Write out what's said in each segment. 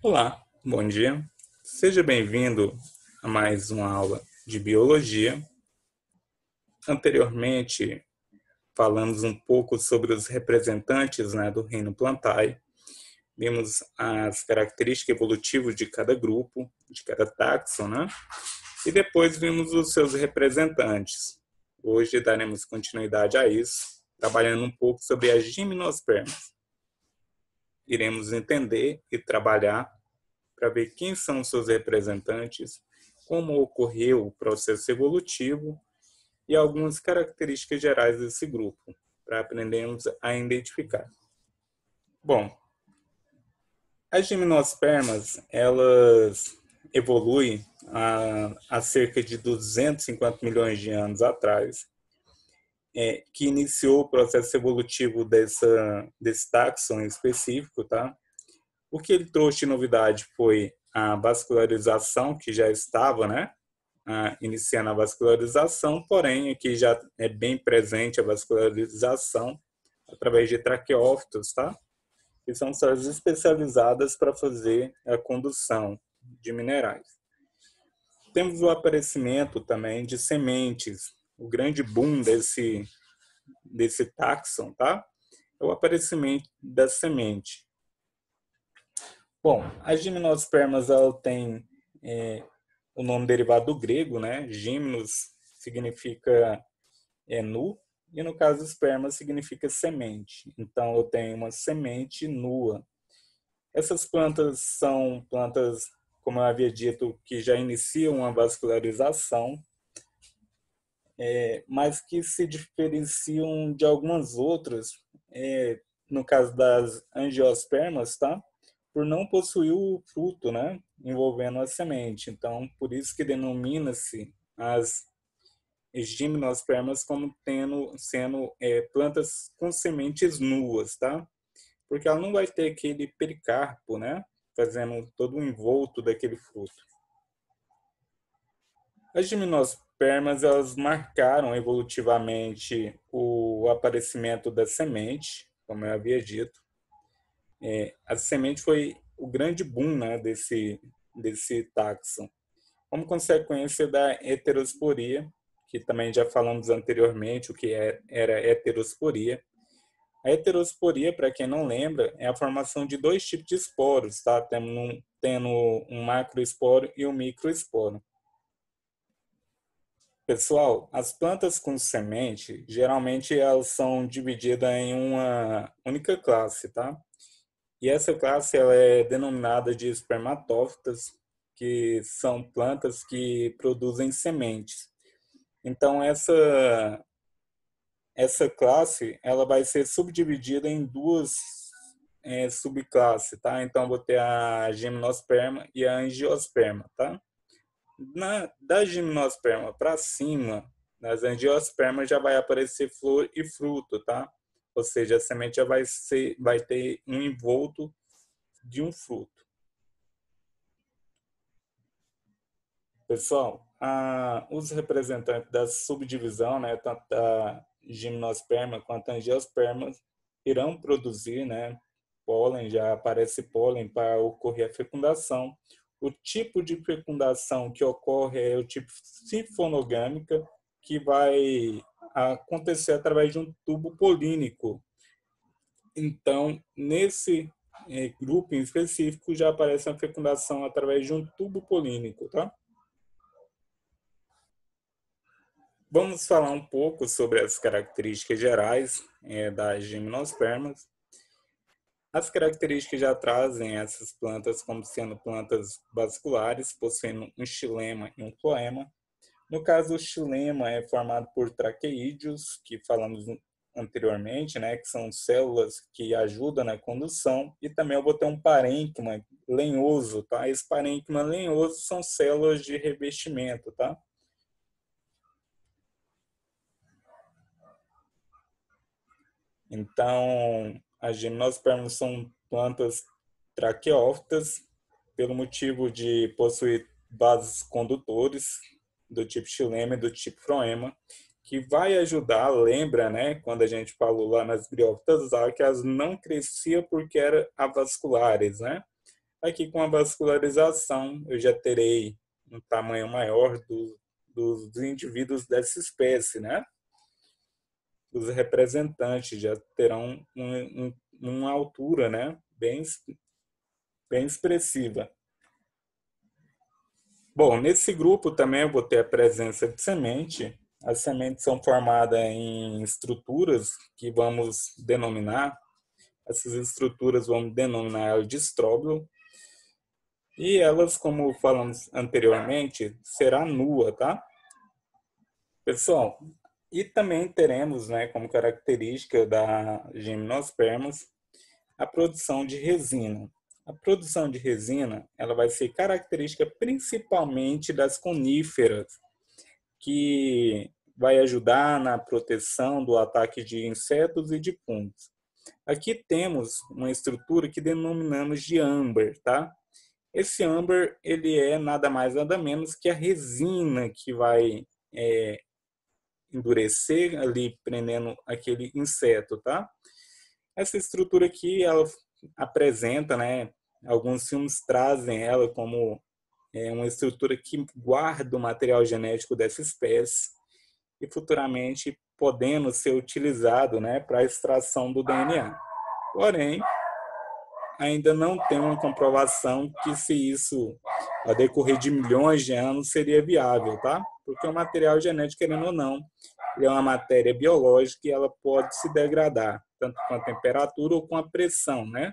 Olá, bom dia. Seja bem-vindo a mais uma aula de biologia. Anteriormente, falamos um pouco sobre os representantes, do reino Plantae. Vimos as características evolutivas de cada grupo, de cada taxon, E depois vimos os seus representantes. Hoje daremos continuidade a isso, trabalhando um pouco sobre as gimnospermas. Iremos entender e trabalhar para ver quem são os seus representantes, como ocorreu o processo evolutivo e algumas características gerais desse grupo, para aprendermos a identificar. Bom, as gimnospermas, elas evoluem há cerca de 250 milhões de anos atrás, que iniciou o processo evolutivo desse taxon específico, tá? O que ele trouxe de novidade foi a vascularização, que já estava, iniciando a vascularização, porém aqui já é bem presente a vascularização através de traqueófitos, tá? Que são células especializadas para fazer a condução de minerais. Temos o aparecimento também de sementes. O grande boom desse taxon, tá? É o aparecimento da semente. Bom, as gimnospermas ela tem o nome derivado do grego, né? Gimnos significa nu, e no caso esperma significa semente. Então eu tenho uma semente nua. Essas plantas são plantas, como eu havia dito, que já iniciam a vascularização, mas que se diferenciam de algumas outras, no caso das angiospermas, tá? Por não possuir o fruto, né? Envolvendo a semente. Então, por isso que denomina-se as gimnospermas como sendo plantas com sementes nuas, tá? Porque ela não vai ter aquele pericarpo, né? Fazendo todo o envolto daquele fruto. As gimnospermas, elas marcaram evolutivamente o aparecimento da semente, como eu havia dito. A semente foi o grande boom, né, desse taxon. Como consequência da heterosporia, que também já falamos anteriormente o que era heterosporia. A heterosporia, para quem não lembra, é a formação de dois tipos de esporos, tá? Tendo um macroesporo e um microesporo. Pessoal, as plantas com semente, geralmente elas são divididas em uma única classe, tá? E essa classe ela é denominada de espermatófitas, que são plantas que produzem sementes. Então essa classe ela vai ser subdividida em duas subclasses, tá? Então vou ter a gimnosperma e a angiosperma, tá? Da gimnosperma para cima, nas angiospermas já vai aparecer flor e fruto, tá? Ou seja, a semente já vai ter um envolto de um fruto. Pessoal, os representantes da subdivisão, né, tanto da gimnosperma quanto da angiosperma, irão produzir, né, pólen, já aparece pólen para ocorrer a fecundação. O tipo de fecundação que ocorre é o tipo sifonogâmica, que vai acontecer através de um tubo polínico. Então, nesse grupo em específico, já aparece a fecundação através de um tubo polínico, tá? Vamos falar um pouco sobre as características gerais das gimnospermas. As características já trazem essas plantas como sendo plantas vasculares, possuindo um xilema e um floema. No caso, o xilema é formado por traqueídeos, que falamos anteriormente, né, que são células que ajudam na condução, e também eu vou ter um parênquima lenhoso, tá? Esse parênquima lenhoso são células de revestimento, tá? Então, as gimnospermas são plantas traqueófitas, pelo motivo de possuir vasos condutores do tipo xilema e do tipo floema, que vai ajudar, lembra, né, quando a gente falou lá nas briófitas, que elas não cresciam porque eram avasculares, né? Aqui com a vascularização, eu já terei um tamanho maior dos indivíduos dessa espécie, né? Os representantes já terão uma altura, né? Bem expressiva. Bom, nesse grupo também eu vou ter a presença de semente. As sementes são formadas em estruturas que vamos denominar, essas estruturas vamos denominar elas de estróbilo. E elas, como falamos anteriormente, será nua, tá? Pessoal, e também teremos, né, como característica da gimnospermas, a produção de resina. A produção de resina, ela vai ser característica principalmente das coníferas, que vai ajudar na proteção do ataque de insetos e de fungos. Aqui temos uma estrutura que denominamos de âmbar, tá? Esse âmbar, ele é nada mais nada menos que a resina que vai endurecer ali, prendendo aquele inseto, tá? Essa estrutura aqui, ela apresenta, né? Alguns filmes trazem ela como uma estrutura que guarda o material genético dessa espécie e futuramente podendo ser utilizado, né, para a extração do DNA. Porém, ainda não tem uma comprovação que se isso, a decorrer de milhões de anos, seria viável, tá? Porque o material genético, querendo ou não, ele é uma matéria biológica e ela pode se degradar, tanto com a temperatura ou com a pressão, né?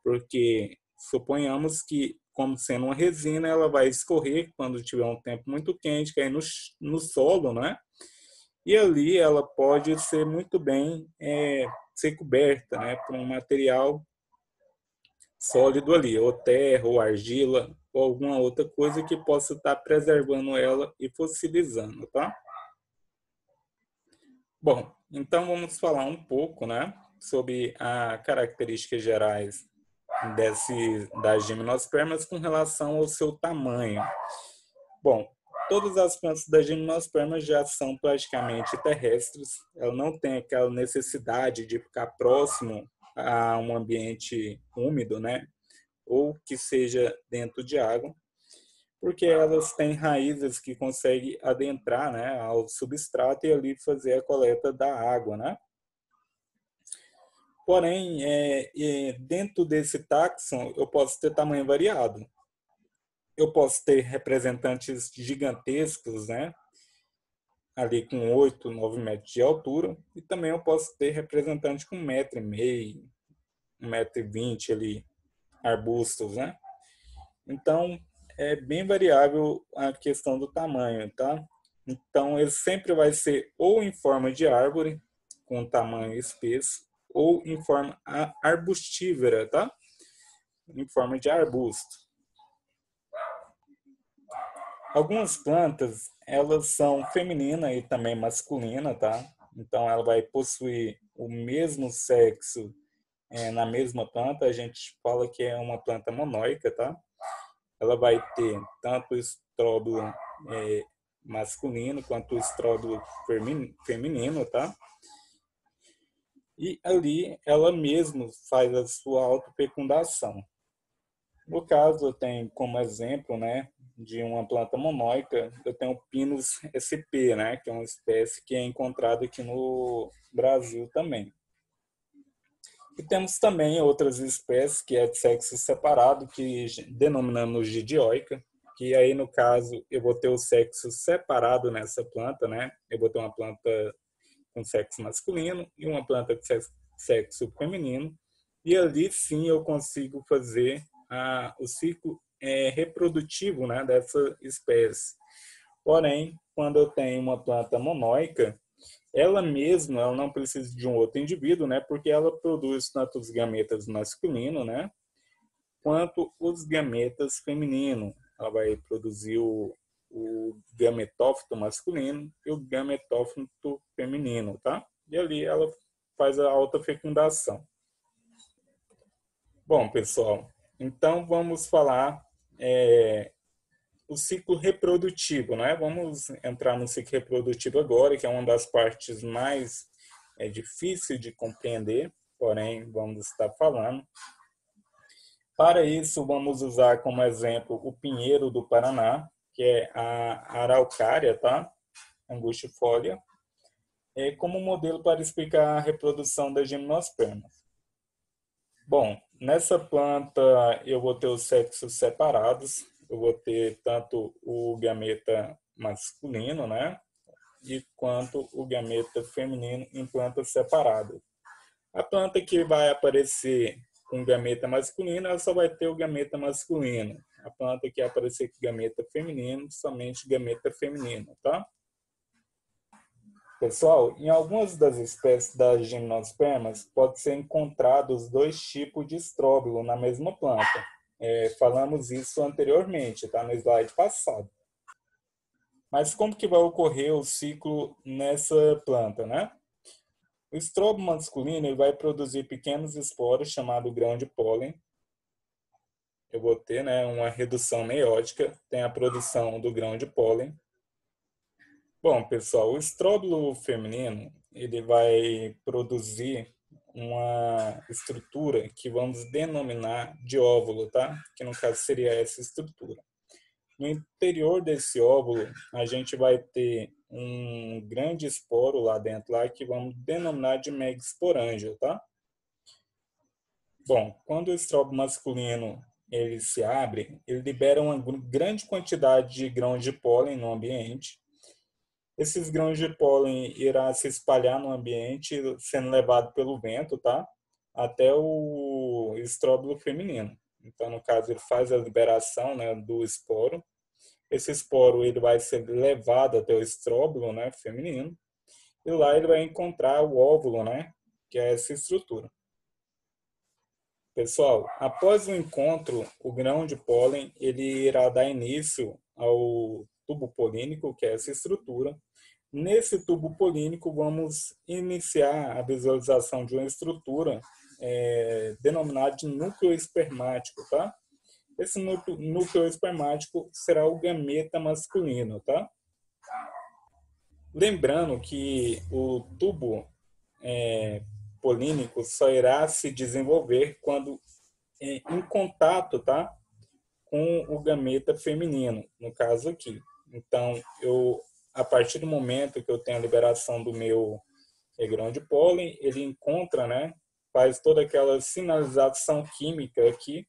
Porque suponhamos que, como sendo uma resina, ela vai escorrer quando tiver um tempo muito quente, cair no solo, né? E ali ela pode ser muito bem ser coberta, né, por um material sólido ali, ou terra, ou argila, ou alguma outra coisa que possa estar preservando ela e fossilizando, tá? Bom, então vamos falar um pouco, né, sobre as características gerais das gimnospermas com relação ao seu tamanho. Bom, todas as plantas da gimnosperma já são praticamente terrestres, ela não tem aquela necessidade de ficar próximo a um ambiente úmido, né, ou que seja dentro de água, porque elas têm raízes que conseguem adentrar, né, ao substrato e ali fazer a coleta da água, né? Porém, dentro desse táxon, eu posso ter tamanho variado. Eu posso ter representantes gigantescos, né, ali com 8, 9 metros de altura, e também eu posso ter representantes com 1,5 m, 1,20 m ali, arbustos, né? Então, é bem variável a questão do tamanho, tá? Então, ele sempre vai ser ou em forma de árvore, com tamanho espesso, ou em forma arbustívora, tá? Em forma de arbusto. Algumas plantas, elas são feminina e também masculina, tá? Então, ela vai possuir o mesmo sexo na mesma planta. A gente fala que é uma planta monóica, tá? Ela vai ter tanto o estróbilo masculino quanto o estróbilo feminino, tá? E ali ela mesma faz a sua autofecundação. No caso, eu tenho como exemplo, né, de uma planta monóica, eu tenho o Pinus sp, né, que é uma espécie que é encontrada aqui no Brasil também. E temos também outras espécies que é de sexo separado, que denominamos de dioica, que aí no caso eu vou ter o sexo separado nessa planta, né? Eu vou ter uma planta com sexo masculino e uma planta com sexo feminino, e ali sim eu consigo fazer o ciclo reprodutivo, né, dessa espécie. Porém, quando eu tenho uma planta monóica, ela mesma, ela não precisa de um outro indivíduo, né? Porque ela produz tanto os gametas masculinos, né? Quanto os gametas femininos. Ela vai produzir o gametófito masculino e o gametófito feminino, tá? E ali ela faz a autofecundação. Bom, pessoal, então vamos falar o ciclo reprodutivo, né? Vamos entrar no ciclo reprodutivo agora, que é uma das partes mais difíceis de compreender, porém vamos estar falando. Para isso, vamos usar como exemplo o pinheiro do Paraná, que é a araucária, tá? Angustifolia, como modelo para explicar a reprodução das gimnospermas. Bom, nessa planta eu vou ter os sexos separados, eu vou ter tanto o gameta masculino, né? E quanto o gameta feminino em plantas separadas. A planta que vai aparecer com gameta masculino, ela só vai ter o gameta masculino. A planta que aparecer com gameta feminino, somente gameta feminino, tá? Pessoal, em algumas das espécies das gimnospermas, pode ser encontrados dois tipos de estróbilo na mesma planta. Falamos isso anteriormente, tá? No slide passado. Mas como que vai ocorrer o ciclo nessa planta, né? O estróbilo masculino ele vai produzir pequenos esporos chamados grão de pólen. Eu vou ter, né, uma redução meiótica, tem a produção do grão de pólen. Bom, pessoal, o estróbilo feminino ele vai produzir uma estrutura que vamos denominar de óvulo, tá? Que no caso seria essa estrutura. No interior desse óvulo, a gente vai ter um grande esporo lá dentro, lá, que vamos denominar de megasporângio, tá? Bom, quando o estróbilo masculino ele se abre, ele libera uma grande quantidade de grãos de pólen no ambiente. Esses grãos de pólen irá se espalhar no ambiente, sendo levado pelo vento, tá? Até o estróbilo feminino. Então, no caso, ele faz a liberação, né, do esporo. Esse esporo ele vai ser levado até o estróbilo, né, feminino. E lá ele vai encontrar o óvulo, né, que é essa estrutura. Pessoal, após o encontro, o grão de pólen ele irá dar início ao tubo polínico, que é essa estrutura. Nesse tubo polínico, vamos iniciar a visualização de uma estrutura denominada de núcleo espermático, tá? Esse núcleo espermático será o gameta masculino, tá? Lembrando que o tubo polínico só irá se desenvolver quando em contato, tá? Com o gameta feminino, no caso aqui. Então, a partir do momento que eu tenho a liberação do meu grão de pólen, ele encontra, né? Faz toda aquela sinalização química aqui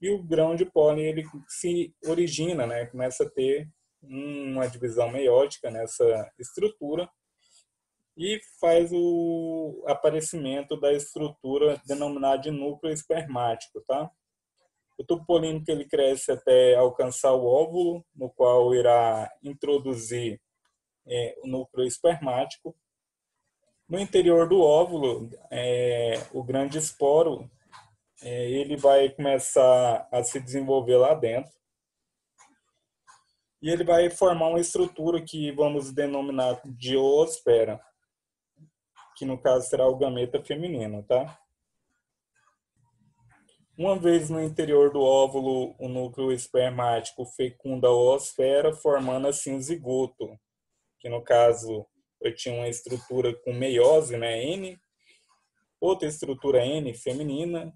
e o grão de pólen ele se origina, né? Começa a ter uma divisão meiótica nessa estrutura e faz o aparecimento da estrutura denominada de núcleo espermático, tá? O tubo polínico ele cresce até alcançar o óvulo, no qual irá introduzir o núcleo espermático. No interior do óvulo, o grande esporo ele vai começar a se desenvolver lá dentro e ele vai formar uma estrutura que vamos denominar de oosfera, que no caso será o gameta feminino, tá? Uma vez no interior do óvulo, o núcleo espermático fecunda a oosfera, formando assim o zigoto, que no caso eu tinha uma estrutura com meiose, né, N, outra estrutura N feminina,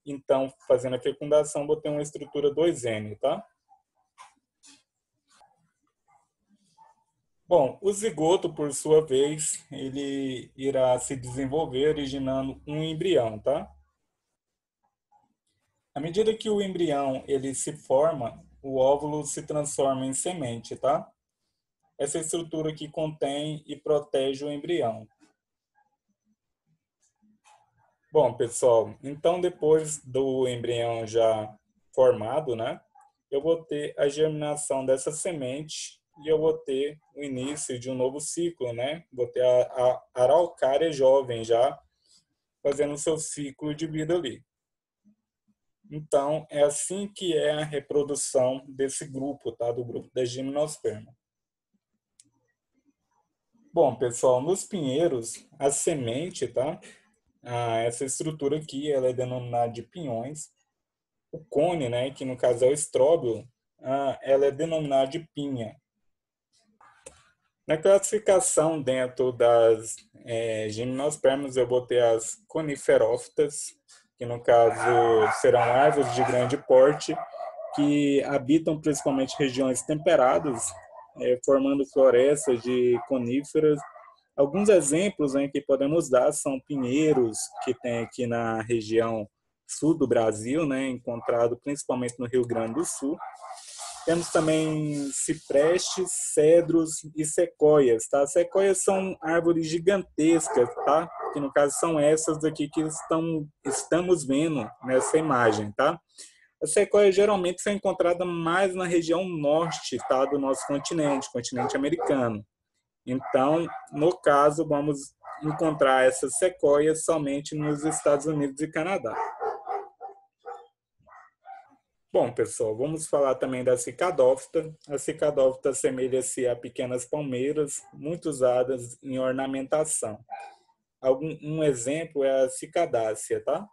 então fazendo a fecundação vou ter uma estrutura 2N, tá? Bom, o zigoto, por sua vez, ele irá se desenvolver originando um embrião, tá? À medida que o embrião ele se forma, o óvulo se transforma em semente, tá? Essa estrutura que contém e protege o embrião. Bom, pessoal, então depois do embrião já formado, né, eu vou ter a germinação dessa semente e eu vou ter o início de um novo ciclo, né? Vou ter a araucária jovem já fazendo o seu ciclo de vida ali. Então, é assim que é a reprodução desse grupo, tá? Do grupo da gimnosperma. Bom, pessoal, nos pinheiros, a semente, tá? Essa estrutura aqui, ela é denominada de pinhões. O cone, né, que no caso é o estróbilo, ela é denominada de pinha. Na classificação dentro das gimnospermas, eu botei as coniferófitas, que no caso serão árvores de grande porte, que habitam principalmente regiões temperadas, formando florestas de coníferas. Alguns exemplos, né, que podemos dar são pinheiros, que tem aqui na região sul do Brasil, né, encontrado principalmente no Rio Grande do Sul. Temos também ciprestes, cedros e sequoias, tá? Sequoias são árvores gigantescas, tá? Que no caso são essas daqui que estamos vendo nessa imagem, tá? As sequoias geralmente são encontradas mais na região norte, tá? Do nosso continente americano. Então, no caso, vamos encontrar essas sequoias somente nos Estados Unidos e Canadá. Bom, pessoal, vamos falar também da cicadófita. A cicadófita assemelha-se a pequenas palmeiras, muito usadas em ornamentação. Um exemplo é a cicadácea, tá?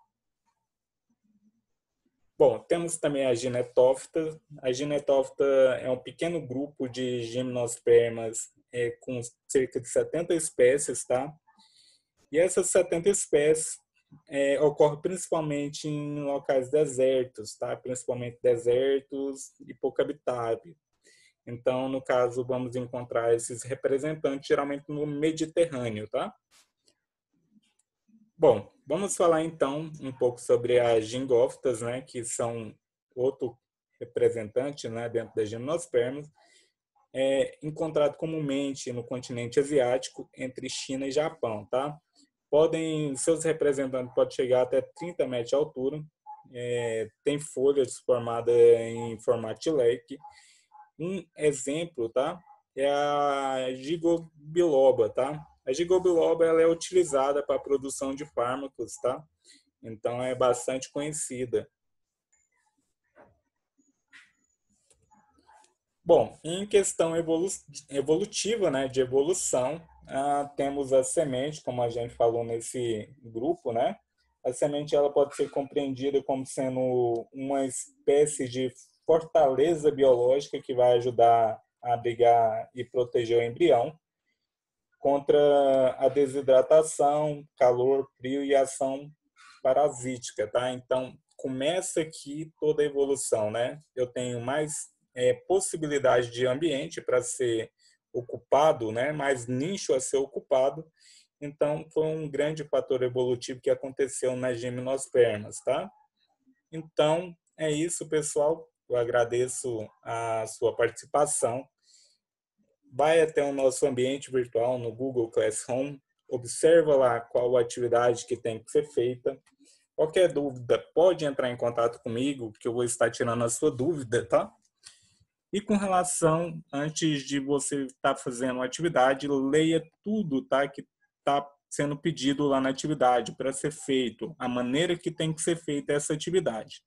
Bom, temos também a ginetófita. A ginetófita é um pequeno grupo de gimnospermas com cerca de 70 espécies, tá? E essas 70 espécies ocorrem principalmente em locais desertos, tá? Principalmente desertos e pouco habitáveis. Então, no caso, vamos encontrar esses representantes geralmente no Mediterrâneo, tá? Bom, vamos falar então um pouco sobre as gingófitas, né, que são outro representante, né, dentro das gimnospermas, encontrado comumente no continente asiático entre China e Japão, tá? Seus representantes podem chegar até 30 metros de altura, tem folhas formadas em formato de leque. Um exemplo, tá? É a gigobiloba, tá? A gigobiloba ela é utilizada para a produção de fármacos, tá? Então é bastante conhecida. Bom, em questão evolutiva, né, de evolução, temos a semente, como a gente falou nesse grupo, né? A semente ela pode ser compreendida como sendo uma espécie de fortaleza biológica que vai ajudar a abrigar e proteger o embrião contra a desidratação, calor, frio e ação parasítica, tá? Então, começa aqui toda a evolução, né? Eu tenho mais possibilidade de ambiente para ser ocupado, né? Mais nicho a ser ocupado. Então, foi um grande fator evolutivo que aconteceu nas gimnospermas, tá? Então, é isso, pessoal. Eu agradeço a sua participação. Vai até o nosso ambiente virtual no Google Classroom, observa lá qual atividade que tem que ser feita. Qualquer dúvida, pode entrar em contato comigo, que eu vou estar tirando a sua dúvida, tá? E com relação, antes de você estar fazendo a atividade, leia tudo, tá? Que está sendo pedido lá na atividade para ser feito, a maneira que tem que ser feita essa atividade.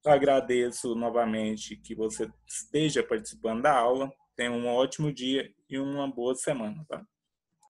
Eu agradeço novamente que você esteja participando da aula. Tenha um ótimo dia e uma boa semana, tá?